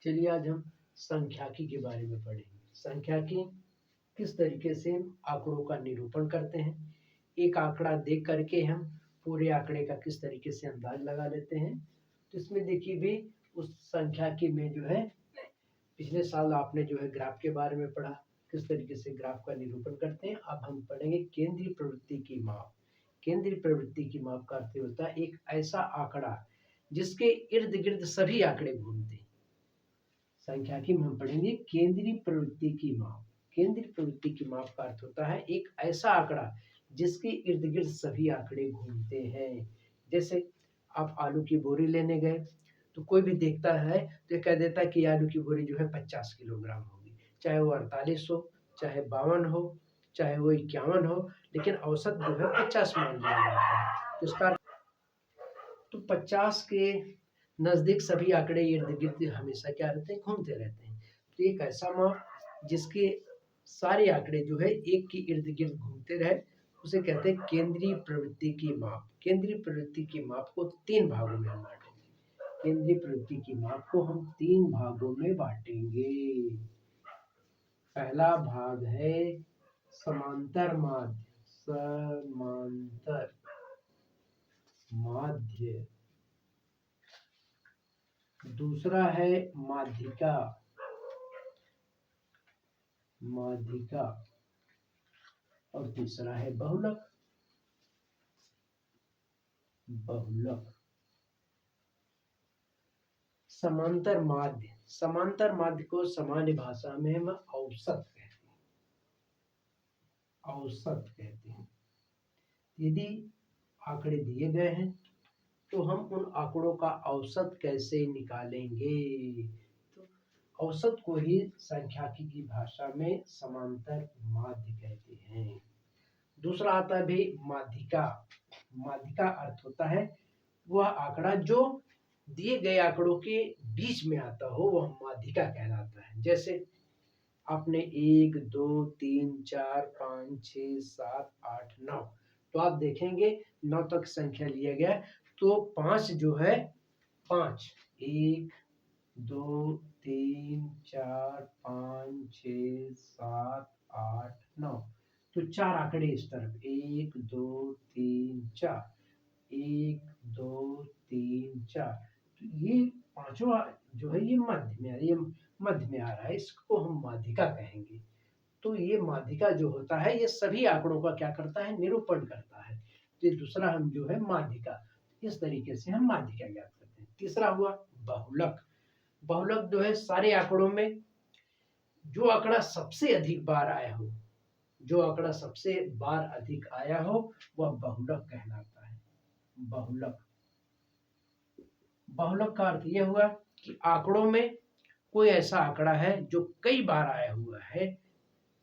चलिए आज हम सांख्यिकी के बारे में पढ़ेंगे। सांख्यिकी किस तरीके से आंकड़ों का निरूपण करते हैं। एक आंकड़ा देख करके हम पूरे आंकड़े का किस तरीके से अंदाज लगा लेते हैं। तो इसमें देखिए भी उस सांख्यिकी में जो है पिछले साल आपने जो है ग्राफ के बारे में पढ़ा, किस तरीके से ग्राफ का निरूपण करते हैं। अब हम पढ़ेंगे केंद्रीय प्रवृत्ति की माप। केंद्रीय प्रवृत्ति की माप का अर्थ होता है एक ऐसा आंकड़ा जिसके इर्द गिर्द सभी आंकड़े घूमते हैं। सांख्यिकी में हम पढ़ेंगे केंद्रीय प्रवृत्ति की माप। केंद्रीय प्रवृत्ति की माप का अर्थ होता है एक ऐसा आंकड़ा जिसके इर्द गिर्द सभी आंकड़े घूमते हैं। जैसे आप आलू की बोरी लेने गए तो कोई भी देखता है तो ये कह देता है कि आलू की बोरी जो है 50 किलोग्राम होगी, चाहे वो 48 हो, चाहे 52 हो, चाहे वो 51 हो, लेकिन औसत जो है 50 मान लिया जाता है। तो इसका तो 50 के नज़दीक सभी आंकड़े इर्द गिर्द हमेशा क्या रहते हैं, घूमते रहते हैं। तो एक ऐसा माप जिसके सारे आंकड़े जो है एक के इर्द गिर्द घूमते रहे उसे कहते हैं केंद्रीय प्रवृत्ति की माप। केंद्रीय प्रवृत्ति की माप को 3 भागों में हम बांटेंगे। केंद्रीय प्रवृत्ति की माप को हम 3 भागों में बांटेंगे। पहला भाग है समांतर माध्य। समांतर माध्य। दूसरा है माध्यिका। माध्यिका। और तीसरा है बहुलक। बहुलक। समांतर माध्य। समांतर माध्य को सामान्य भाषा में हम औसत कहते हैं। औसत कहते हैं। यदि आंकड़े दिए गए हैं तो हम उन आंकड़ों का औसत कैसे निकालेंगे। तो औसत को ही सांख्यिकी की भाषा में समांतर माध्य कहते हैं। दूसरा आता है भाई माध्यिका। माध्यिका अर्थ होता है वह आंकड़ा जो दिए गए आंकड़ों के बीच में आता हो वह माध्यिका कहलाता है। जैसे आपने 1 2 3 4 5 6 7 8 9 तो आप देखेंगे 9 तक संख्या लिया गया तो 5 जो है 5 1 2 3 4 5 6 7 8 9 तो 4 आंकड़े इस तरफ 1 2 3 4 1 2 3 4 तो ये पांचों जो है ये मध्य में ये मध्य में आ रहा है, इसको हम माध्यिका कहेंगे। तो ये माध्यिका जो होता है ये सभी आंकड़ों का क्या करता है, निरूपण करता है। तो दूसरा हम जो है माध्यिका, इस तरीके से हम माध्यिका ज्ञात करते हैं। तीसरा हुआ बहुलक। बहुलक जो है सारे आंकड़ों में जो आंकड़ा सबसे अधिक बार आया हो, जो आंकड़ा सबसे बार अधिक आया हो वह बहुलक कहलाता है। बहुलक। बहुलक का अर्थ यह हुआ कि आंकड़ों में कोई ऐसा आंकड़ा है जो कई बार आया हुआ है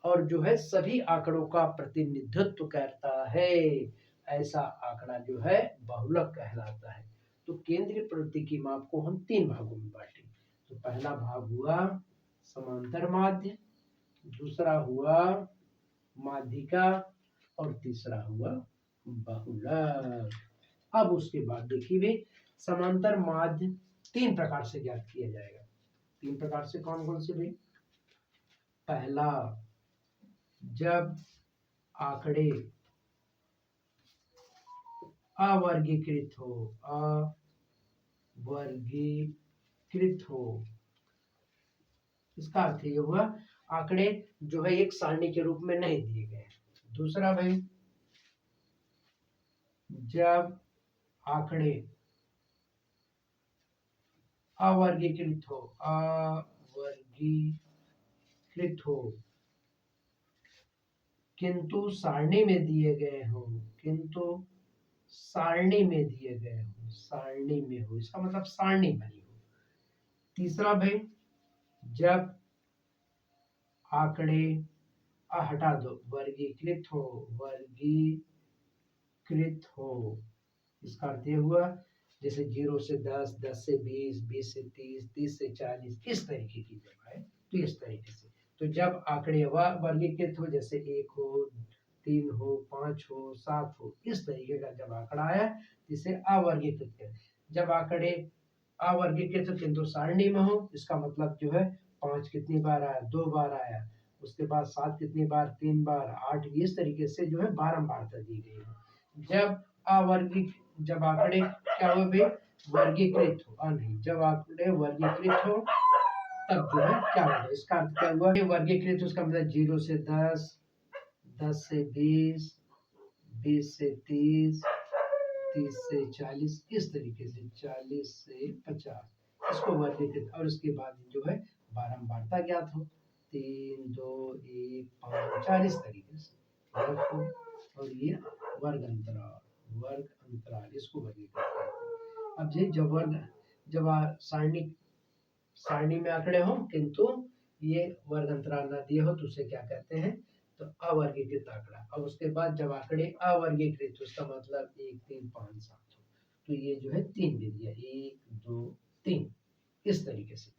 और जो है सभी आंकड़ों का प्रतिनिधित्व करता है, ऐसा आंकड़ा जो है बहुलक कहलाता है। तो केंद्रीय प्रवृत्ति की माप को हम 3 भागों में बांटें। तो पहला भाग हुआ समांतर माध्य, दूसरा हुआ माध्यिका और तीसरा हुआ बहुलक। अब उसके बाद देखिए समांतर माध्य 3 प्रकार से ज्ञात किया जाएगा। 3 प्रकार से कौन कौन से भाई। पहला, जब आंकड़े अवर्गीकृत हो। अवर्गीकृत हो इसका अर्थ ये हुआ आंकड़े जो है एक सारणी के रूप में नहीं दिए गए। दूसरा भाई, जब आंकड़े अवर्गीकृत हो। अवर्गीकृत हो किंतु सारणी में दिए गए हो। किंतु सारणी में दिए गए हो। सारणी में हो इसका मतलब सारणी बनी हो। तीसरा भाई, जब आंकड़े हटा दो, वर्गीकृत हो। वर्गीकृत हो इसका अर्थ ये हुआ जैसे 0 से 10, 10 से 20, 20 से 30, 30 से 40, इस तरीके की जब है तो इस तरीके से। तो जब आंकड़े वर्गीकृत हो जैसे 1 हो, 3 हो, 5 हो, 7 हो, इस तरीके का जब आंकड़ा आया इसे अवर्गीकृत करें। जब आंकड़े अवर्गीकृत हो किंतु सारणी में हो, इसका मतलब जो है 5 कितनी बार आया, 2 बार आया, उसके बाद 7 कितनी बार, 3 बार, 8, इस तरीके से जो है बारंबारता दी गई है। जब आंकड़े क्या हो भाई, वर्गीकृत हो, नहीं, जब आंकड़े वर्गीकृत हो तब जो है क्या होगा, इसका अर्थ क्या हुआ, वर्गीकृत, उसका मतलब 0 से 10, 10 से 20, 20 से 30, 30 से 40, इस तरीके से 40 से 50, इसको वर्गीकृत, और उसके बाद जो है बारंबारता ज्ञात हो, 3, 2, 1, 5, 4, इस तरीके से रखो, और ये वर्ग अंतराल इसको वर्गीकृत करते हैं। अब जब सारणी में आंकड़े हो किंतु ये वर्ग अंतराल न दिए हो तो उसे क्या कहते हैं, तो अवर्गीकृत आंकड़ा। और उसके बाद जब आंकड़े अवर्गीकृत, उसका मतलब 1, 3, 5, 7 हो, तो ये जो है 3 विधियां, 1, 2, 3, इस तरीके से।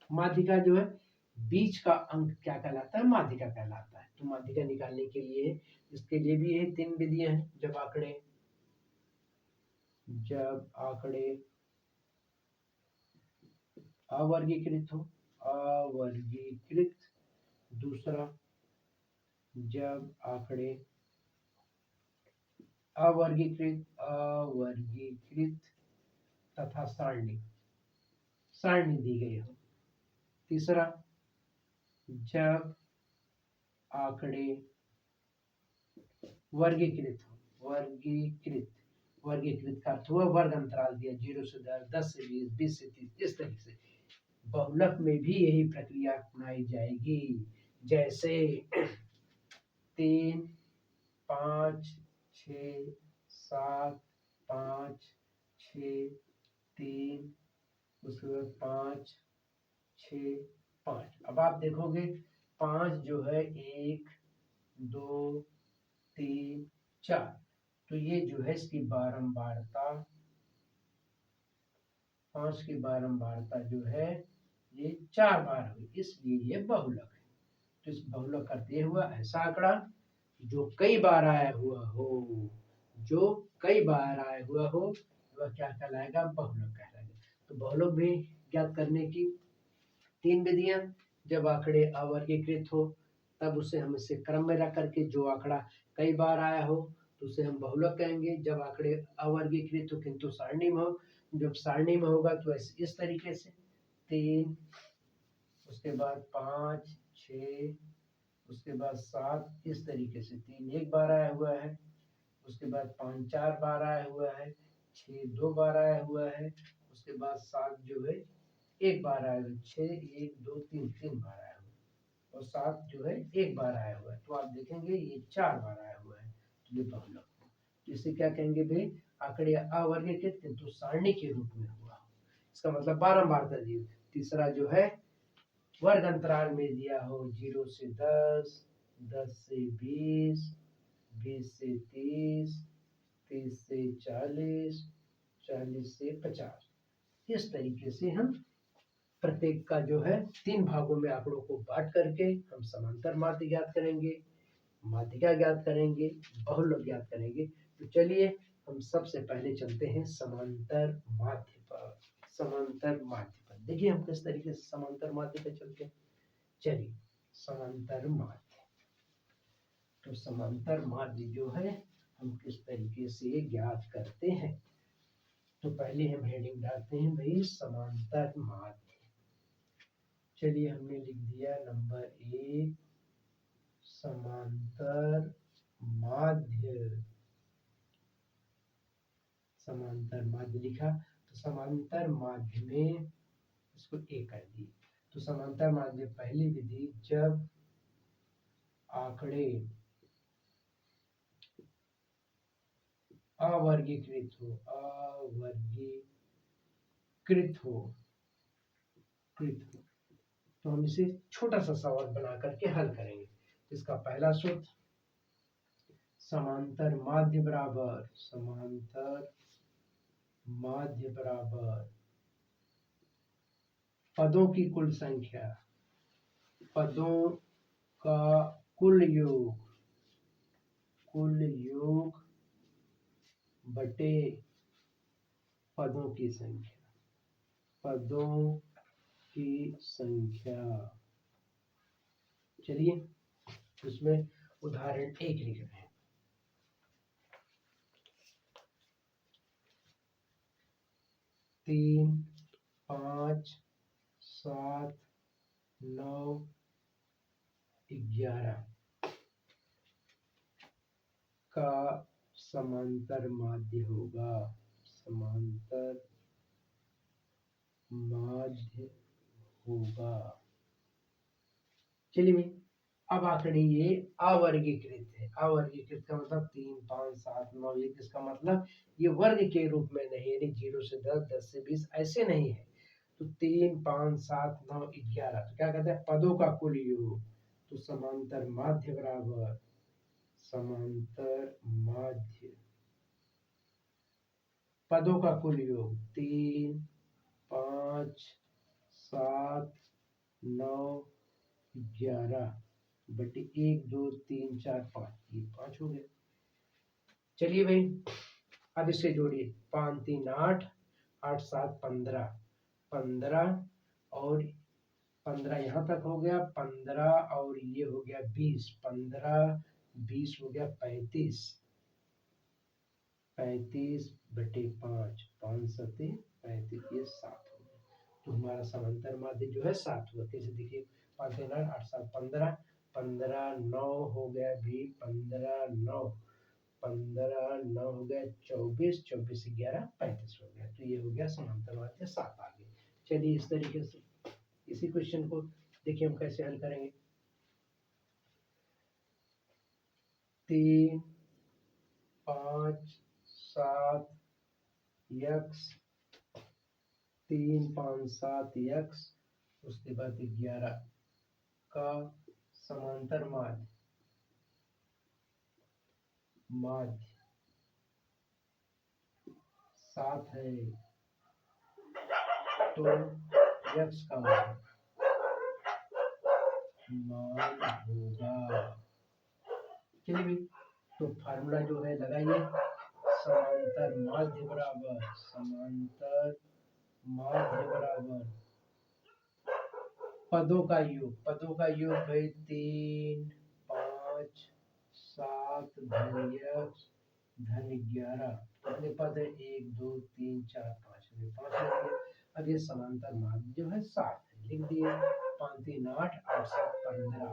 माध्यिका जो है बीच का अंक क्या कहलाता है, माध्यिका कहलाता है। तो माध्यिका निकालने के लिए इसके लिए भी ये 3 विधियां हैं। जब आंकड़े अवर्गीकृत हो, अवर्गीकृत, दूसरा जब आंकड़े अवर्गीकृत तथा सारणी दी गई हो, तीसरा जब आंकड़े वर्गीकृत का अर्थ हुआ वर्ग अंतराल दिया, 0 से 10, 10 से 20, 20 से 30, इस तरीके से। बहुलक में भी यही प्रक्रिया अपनाई जाएगी, जैसे 3, 5, 6, 7, 5, 6, 3, उसके बाद 5, 6, 5। अब आप देखोगे 5 जो है 1, 2, 3, 4, तो ये जो है इसकी बारंबारता, 5 की बारंबारता जो है ये 4 बार हुई, इसलिए ये बहुलक है। तो इस बहुलक का दिया हुआ ऐसा आंकड़ा जो कई बार आया हुआ हो, वह क्या कहलाएगा, बहुलक कहलाएगा। तो बहुलक भी ज्ञात करने की 3 विधियां। जब आंकड़े अवर्गीकृत हो तब उसे हम इसे क्रम में रख करके, जो आंकड़ा कई बार आया हो तो उसे हम बहुलक कहेंगे। जब आंकड़े अवर्गीकृत हो किंतु सारणी में हो, जब सारणी में होगा तो इस तरीके से 3, उसके बाद 5, 6, उसके बाद 7, इस तरीके से 3 एक बार आया हुआ है, उसके बाद 5 4 बार आया हुआ है, 6 2 बार आया हुआ है, उसके बाद 7 जो है एक बार आया हुआ है, 6 1 2 3 3 बार आया हुआ है, और 7 जो है एक बार आया हुआ है। तो आप देखेंगे ये 4 बार आया हुआ है, तो ये बहुलक। इसे क्या कहेंगे भाई, आंकड़े अवर्गीकृत किंतु सारणी के रूप में हुआ, इसका मतलब बारंबारता दी। तीसरा जो है वर्ग अंतराल में दिया हो, 0 से 10, 10 से 20, 20 से 30, 30 से 40, 40 से 50, इस तरीके से हम प्रत्येक का जो है 3 भागों में आंकड़ों को बांट करके हम समांतर माध्य ज्ञात करेंगे, माध्यिका ज्ञात करेंगे, बहुलक ज्ञात करेंगे। तो चलिए हम सबसे पहले चलते हैं समांतर माध्य पर। देखिए हम किस तरीके से समांतर माध्य पर चलते हैं। चलिए समांतर माध्य, तो समांतर माध्य जो है हम किस तरीके से ज्ञात करते हैं। तो पहले हम हेडिंग डालते हैं भाई समांतर माध्य। चलिए हमने लिख दिया नंबर 1 समांतर माध्य, समांतर माध्य लिखा। तो समांतर माध्य में इसको एक कर दिए। तो समांतर माध्य पहली विधि, जब आंकड़े अवर्गीकृत हो, तो हम इसे छोटा सा सवाल बना करके हल करेंगे। इसका पहला सूत्र, समांतर माध्य बराबर पदों की कुल संख्या, पदों का कुल योग बटे पदों की संख्या, पदों की संख्या। चलिए उसमें उदाहरण 1 लिख रहे हैं। 3, 5, 7, 9, 11 का समांतर माध्य होगा, समांतर माध्य होगा। चलिए भाई, अब आखिरी ये अवर्गीकृत है। अवर्गीकृत का मतलब 3, 5, 7, 9, ये किसका मतलब ये वर्ग के रूप में नहीं, यानी 0 से 10, 10 से 20 ऐसे नहीं है। तो 3, 5, 7, 9, 11 तो क्या कहते हैं, पदों का कुल योग। तो समांतर माध्य बराबर समांतर माध्य पदों का कुल योग 3, 5, 7, 9, 11 बटे 1, 2, 3, 4, 5, ये 5 हो गए। चलिए भाई, अब इसे जोड़िए। 5, 3, 8, 8, 7, 15, 15 और 15 यहाँ तक हो गया, 15 और ये हो गया 20, 15, 20 हो गया 35, 35 बटे 5, 5 सते 35, ये 7 हो गया। तो हमारा समांतर माध्य जो है 7 हुआ। कैसे देखिए, 5, 3, 8, 8, 7, 15, 15, 9 हो गया भी 15, 9, 15, 9 हो गया 24, 24, 11, 35 हो गया। तो ये हो गया समांतर माध्य 7 आ गए। चलिए इस तरीके से इसी क्वेश्चन को देखिए हम कैसे हल करेंगे। 3, 5, 7 x, 3, 5, 7 x, उसके बाद 11 का समांतर माध्य माध्य 7 है, तो x का मान होगा। चलिए भाई, तो फार्मूला जो है लगाइए। समांतर माध्य बराबर समांतर माध्य बराबर पदों का योग, पदों का योग है 3, 5, 7 धन x धन 11। कितने पद है, 1, 2, 3, 4, 5, 5 हो गए। अब ये समांतर माध्य जो है 7 है, लिख दिए। 5, 3, 8, 8, 7, 15,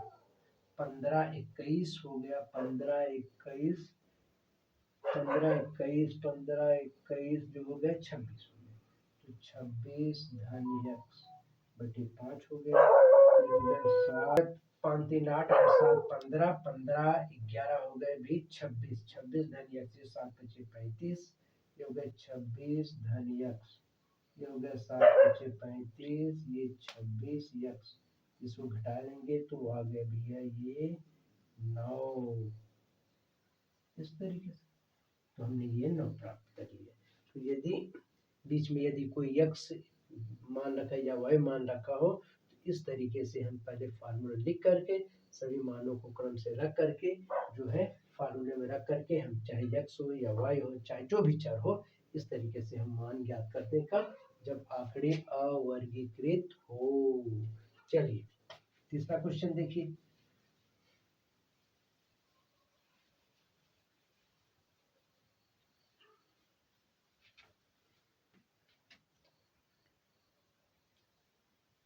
15, 21 हो गया, 15, 21, 15, 21, 15, 21 जो हो गया 26 हो गया। तो 26 धन x बटे 5 हो गया। 7, 5, 3, 8, 8, 7, 15, 15, 11 हो गए भी 26, 26 धन x, 7, 5, 35, ये हो गया 26 धन x, ये हो गया 7, 5, 35, ये 26 x, इसको घटा लेंगे तो आ गया भैया ये 9। इस तरीके से तो हमने ये 9 प्राप्त कर लिया। तो यदि बीच में यदि कोई x मान रखा या y मान रखा हो, तो इस तरीके से हम पहले फार्मूला लिख करके सभी मानों को क्रम से रख करके जो है फार्मूले में रख करके हम चाहे x हो या y हो, चाहे जो भी चर हो, इस तरीके से हम मान ज्ञात करते हैं। कब, जब आंकड़े अवर्गीकृत हो। चलिए तीसरा क्वेश्चन देखिए।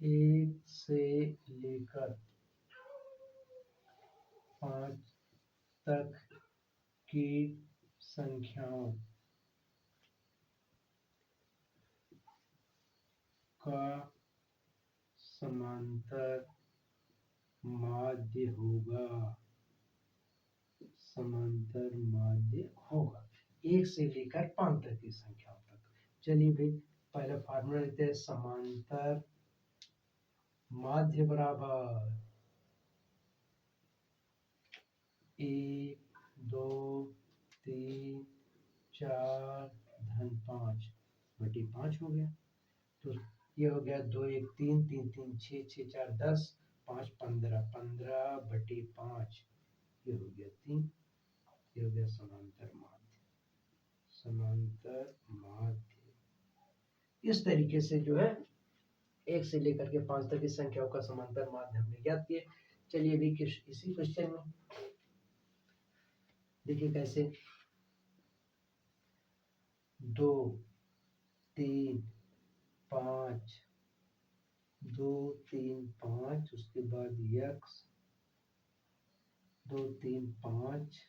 एक से लेकर 5 तक की संख्याओं का समांतर माध्य होगा, समांतर माध्य होगा 1 से लेकर 5 तक की संख्याओं तक। चलिए भाई, पहले फार्मूला लेते हैं। समांतर माध्य बराबर 1, 2, 3, 4 धन 5 बटे 5 हो गया। तो ये हो गया 2, 1, 3, 3, 3, 6, 6, 4, 10, 5, 15, 15 बटे 5, ये हो गया 3, ये हो गया समांतर माध्य, समांतर माध्य। इस तरीके से जो है 1 से लेकर के 5 तक की संख्याओं का समांतर माध्य हमने ज्ञात किए। चलिए अभी इसी क्वेश्चन में देखिए कैसे 2 3 5 2 3 5 उसके बाद x 2 3 5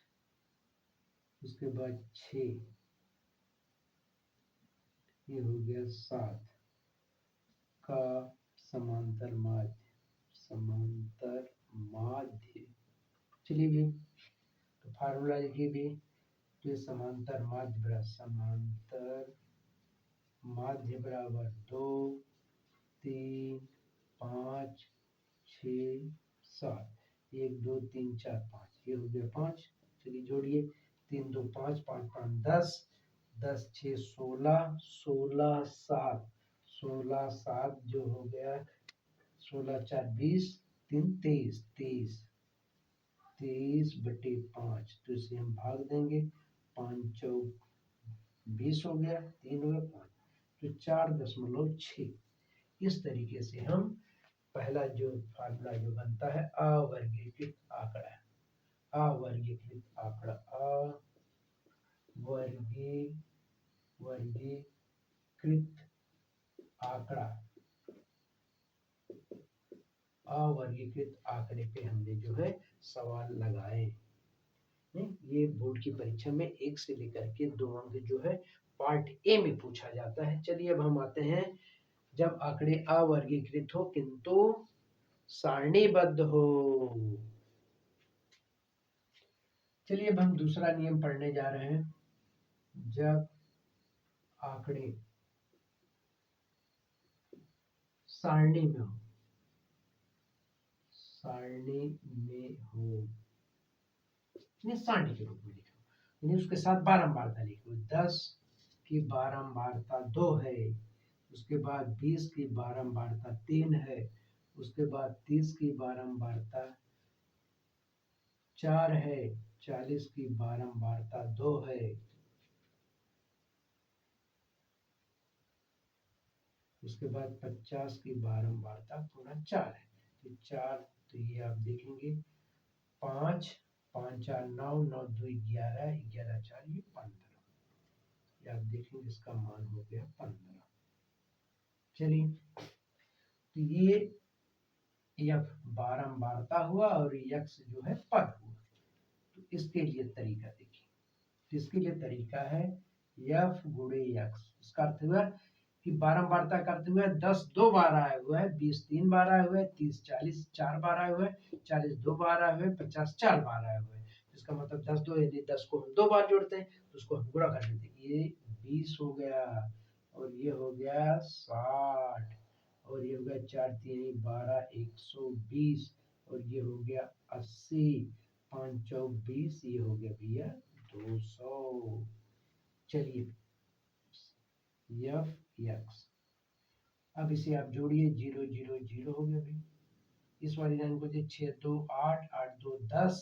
उसके बाद 6 ये हो गया 7 का समांतर माध्य। चलिए भी तो फार्मूला लिखिए भी तो समांतर माध्य बराबर 2 3 5 6 7 1 2 3 4 5 ये हो गया 5। चलिए जोड़िए 3 2 5 5 5 10 10 6 16 16 7 16 7 जो हो गया 16 4 20 3 23 23 23 बटे 5 तो इसे हम भाग देंगे 5 चौक 20 हो गया 3 हो गया 5 तो 4.6। इस तरीके से हम पहला जो फार्मूला जो बनता है अवर्गीकृत आंकड़ा अवर्गीकृत आंकड़े पे हमने जो है सवाल लगाए। ये बोर्ड की परीक्षा में 1 से लेकर के 2 अंक जो है पार्ट ए में पूछा जाता है। चलिए अब हम आते हैं जब आंकड़े अवर्गीकृत हो किंतु सारणीबद्ध हो। चलिए अब हम दूसरा नियम पढ़ने जा रहे हैं। जब आंकड़े सारणी में हो सारणी के रूप में लिखो यानी उसके साथ बारंबारता लिखो। 10 की बारंबारता 2 है, उसके बाद 20 की बारंबारता 3 है, उसके बाद 30 की बारंबारता 4 है, 40 की बारंबारता 2 है, उसके बाद 50 की बारंबारता पुनः 4 है। तो 4 तो ये आप देखेंगे 5 5 4 9 9 2 11 11 4 ये 15 ये आप देखेंगे इसका मान हो गया 15। चलिए तो ये यफ बारंबारता हुआ और यक्स जो है पद हुआ। तो इसके लिए तरीका देखिए, इसके लिए तरीका है यफ गुणे यक्स। इसका अर्थ हुआ कि बारंबारता का अर्थ हुआ है 10 2 बार आया हुआ है, 20 3 बार आया हुआ है, 30 40 4 बार आया हुआ है, 40 2 बार आया हुआ है, 50 4 बार आया हुआ है। इसका मतलब 10 2 यदि 10 को हम 2 बार जोड़ते हैं तो उसको हम गुणा कर देते हैं। ये 20 हो गया और ये हो गया 60 और ये हो गया 4 3 12 120 और ये हो गया 80 5 चौक 20 ये हो गया भैया 200। चलिए यफ यक्स अब इसे आप जोड़िए 0 0 0 हो गया भाई। इस वाली लाइन को 6 2 8 8 2 10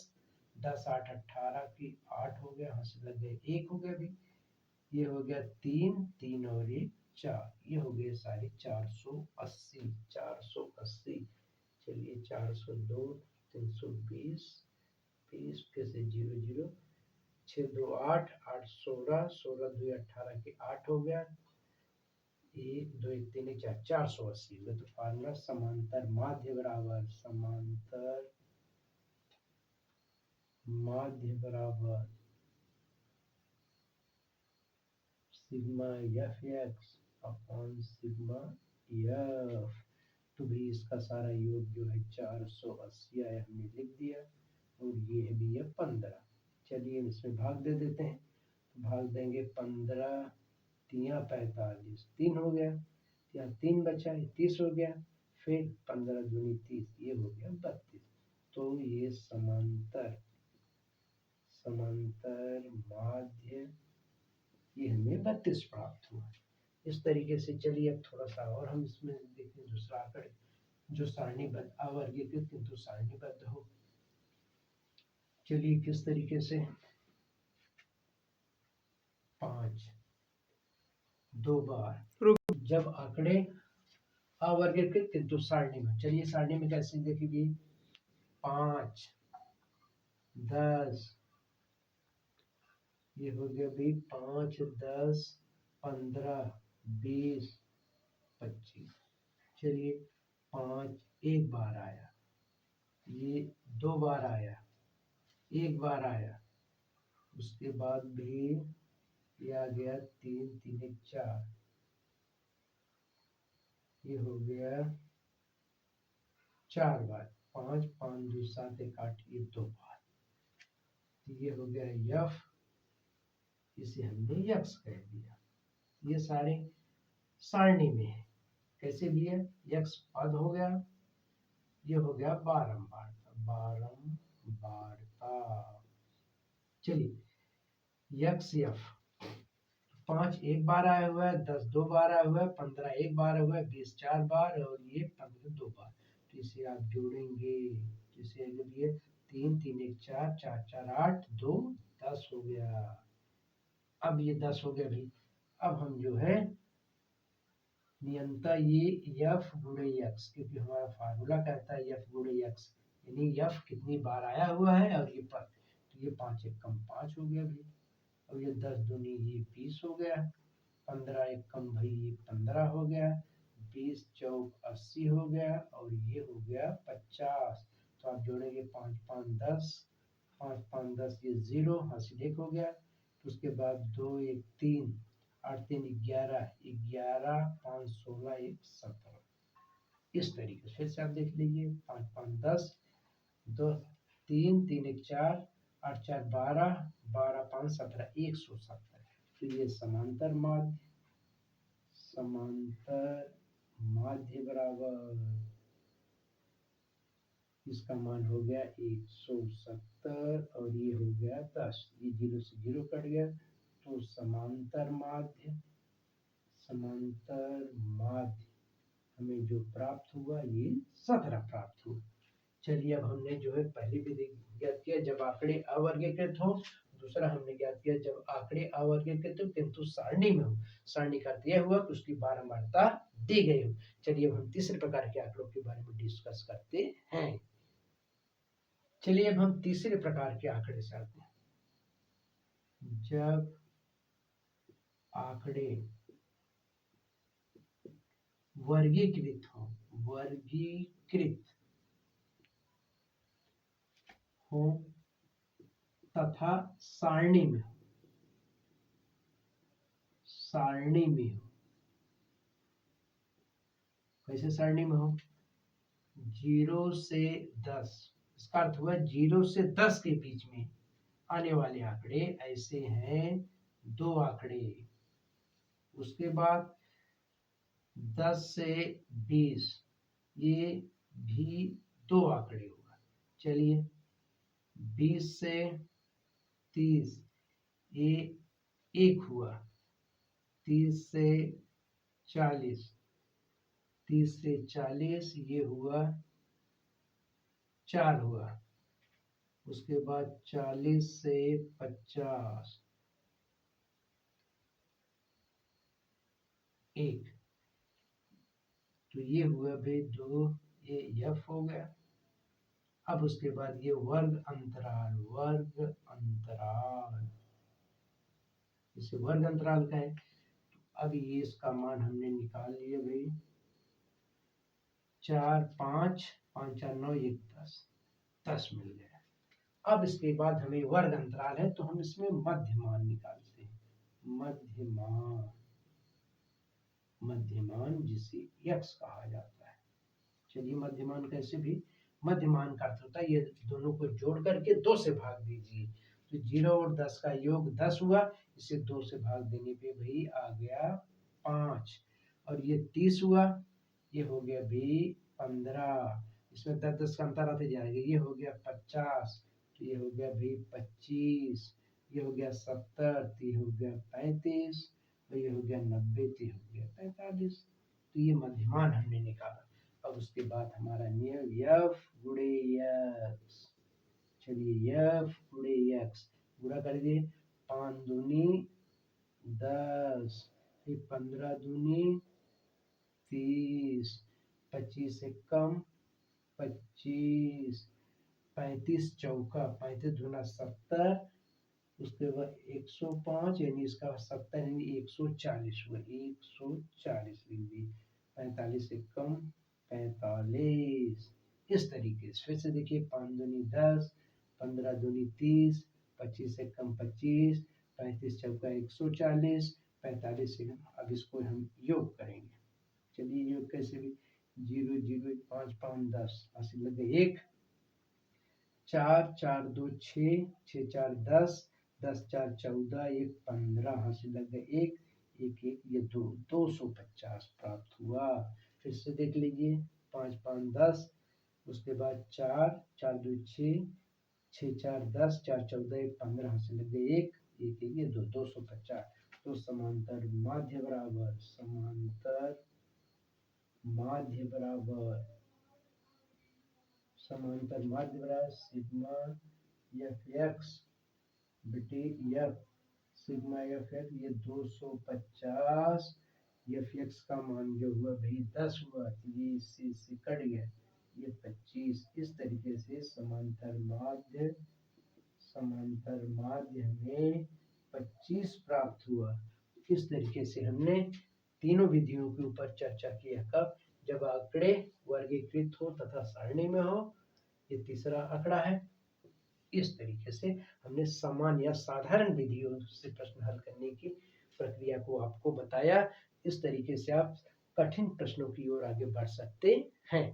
10 8 18 की 8 हो गया, यहाँ से लग गए 1 हो गया भाई। ये हो गया 3 3 और 1 4 ये हो गए सारे 480 480। चलिए 402 320 20 फिर से 0 0 6 2 8 8 16 16 2 18 के 8 हो गया 1 2 1 3 1 4 480 हुआ। तो फार्मूला समांतर माध्य बराबर sigma F x upon sigma F. तो भी इसका सारा योग जो है 480 आया हमने लिख दिया और ये है भी 15। चलिए इसमें भाग दे देते हैं। तो भाग देंगे 15 3 45 3 हो गया, यहाँ 3 बचा 30 हो गया, फिर 15 दूनी 30 ये हो गया 32। तो ये समांतर माध्य ये हमें 32 प्राप्त हुआ। इस तरीके से चलिए अब थोड़ा सा और हम इसमें देखते हैं दूसरा आंकड़े जो सारणीबद्ध अवर्गीकृत किंतु सारणीबद्ध हो। चलिए किस तरीके से 5 2 बार जब आंकड़े अवर्गीकृत किंतु सारणी में। चलिए सारणी में कैसे देखेंगे, 5, 10, ये हो गया भाई 5, 10, 15, 20, 25। चलिए 5 एक बार आया, ये 2 बार आया, 1 बार आया, उसके बाद भी ये आ गया 3, 3 1 4, ये हो गया 4 बार, 5, 5 2 7 1 8, ये 2 बार, ये हो गया यफ, इसे हमने यक्स कह दिया। ये सारे सारणी में है। कैसे भी है, यक्स पद हो गया, ये हो गया बारंबारता, बारंबारता। चलिए यक्स यफ, 5 एक बार आया हुआ है, 10 2 बार आया हुआ है, 15 एक बार आया हुआ है, 20 4 बार, और ये 15 2 बार। तो इसे आप जोड़ेंगे, इसे ये 3 3 1 4 4 4 8 2 10 हो गया। अब ये 10 हो गया भाई। अब हम जो है नियंता ये यफ गुणे यक्स, क्योंकि हमारा फार्मूला कहता है यफ गुणे यक्स, यानी यफ कितनी बार आया हुआ है और ये पद, तो ये 5 एक कम 5 हो गया भाई। अब ये 10 दूनी ये 20 हो गया, 15 एक कम भाई ये 15 हो गया, 20 चौक 80 हो गया, और ये हो गया 50। तो आप जोड़ेंगे 5 5 10, 5 5 10, ये 0 हासिल हो गया। उसके बाद 2 1 3, 8 3 11, 11 5 16 1 17। इस तरीके से फिर से आप देख लीजिए, 5 5 10, 2 3 3 1 4, 8 4 12, 12 5 17, 117। तो ये समांतर माध्य, समांतर माध्य बराबर, इसका मान हो गया 170, और ये हो गया 10, ये 0 से 0 कट गया। तो समांतर माध्य, समांतर माध्य हमें जो प्राप्त हुआ ये 17 प्राप्त हुआ। चलिए अब हमने जो है पहले भी ज्ञात किया जब आंकड़े अवर्गीकृत हो, दूसरा हमने ज्ञात किया जब आंकड़े अवर्गीकृत हो किंतु सारणी में हो। सारणी का अर्थ यह हुआ कि उसकी बारंबारता दी गई हो। चलिए अब हम तीसरे प्रकार के आंकड़ों के बारे में डिस्कस करते हैं। चलिए अब हम तीसरे प्रकार के आंकड़े से आते हैं। जब आंकड़े वर्गीकृत हो, वर्गीकृत हो तथा सारणी में हो, सारणी में हो। कैसे सारणी में हो, 0 से 10, इसका अर्थ हुआ 0 से 10 के बीच में आने वाले आंकड़े ऐसे हैं 2 आंकड़े। उसके बाद 10 से 20, ये भी 2 आंकड़े होगा। चलिए 20 से 30, ये 1 हुआ। 30 से 40, 30 से 40, ये हुआ 4 हुआ। उसके बाद 40 से 50, 1। तो ये हुआ भाई 2, ये एफ हो गया। अब उसके बाद ये वर्ग अंतराल, वर्ग अंतराल, इसे वर्ग अंतराल का है। अब ये इसका मान हमने निकाल लिया भाई, 4 5 5 4 9 1 10, 10 मिल गया। अब इसके बाद हमें वर्ग अंतराल है तो हम इसमें मध्यमान निकालते हैं। मध्यमान, मध्यमान जिसे यक्स कहा जाता है। चलिए मध्यमान कैसे भी, मध्यमान का अर्थ होता है ये दोनों को जोड़ करके 2 से भाग दीजिए। तो 0 और 10 का योग 10 हुआ, इसे 2 से भाग देने पे भाई आ गया 5। और ये 30 हुआ, ये हो गया भाई 15, इसमें 10 10 का अंतर आते जाएगा, ये हो गया 50, तो ये हो गया भाई 25, ये हो गया 70, तो ये हो गया 35, और ये हो गया 90, तो ये हो गया 45। तो ये मध्यमान हमने निकाला। अब उसके बाद हमारा नियम यफ गुणे यक्स। चलिए यफ गुणे यक्स गुणा कर दिए, 5 दूनी 10, फिर 15 दूनी 30, 25 से कम 25, 35 चौका 35 दूना 70, उसके बाद 105 यानी इसका 70 यानी 140 हुआ, 140 लिख दिए। 45 से कम 45, इस तरीके से फिर से देखिए 5 दूनी 10, 15 दूनी 30, 25 से कम 25, 35 चौका 140, 45 से कम। अब इसको हम योग करेंगे। चलिए योग कैसे भी, 0 0 5 5 10 80 लग गए 1, 4 4 2 6, 6 4 10, 10 4 14, 1 15 हासिल लग गए 1 1 1 ये 2 250 प्राप्त हुआ। फिर से देख लीजिए 5 5 10, उसके बाद 4 4 2 6, 6 4 10, 4 14 1 15 हासिल लग गए 1 1 1 ये 2 250। तो समांतर माध्य बराबर, समांतर माध्य बराबर, समांतर माध्य बराबर सिग्मा एफ एक्स बटे एफ, सिग्मा एफ एक्स ये 250, एफ एक्स का मान जो हुआ भाई 10 हुआ, ये इससे कट गया, ये 25। इस तरीके से समांतर माध्य हमें 25 प्राप्त हुआ। इस तरीके से हमने तीनों विधियों के ऊपर चर्चा किया। कब, जब आंकड़े वर्गीकृत हो तथा सारणी में हो। ये तीसरा आंकड़ा है। इस तरीके से हमने समान या साधारण विधियों से प्रश्न हल करने की प्रक्रिया को आपको बताया। इस तरीके से आप कठिन प्रश्नों की ओर आगे बढ़ सकते हैं।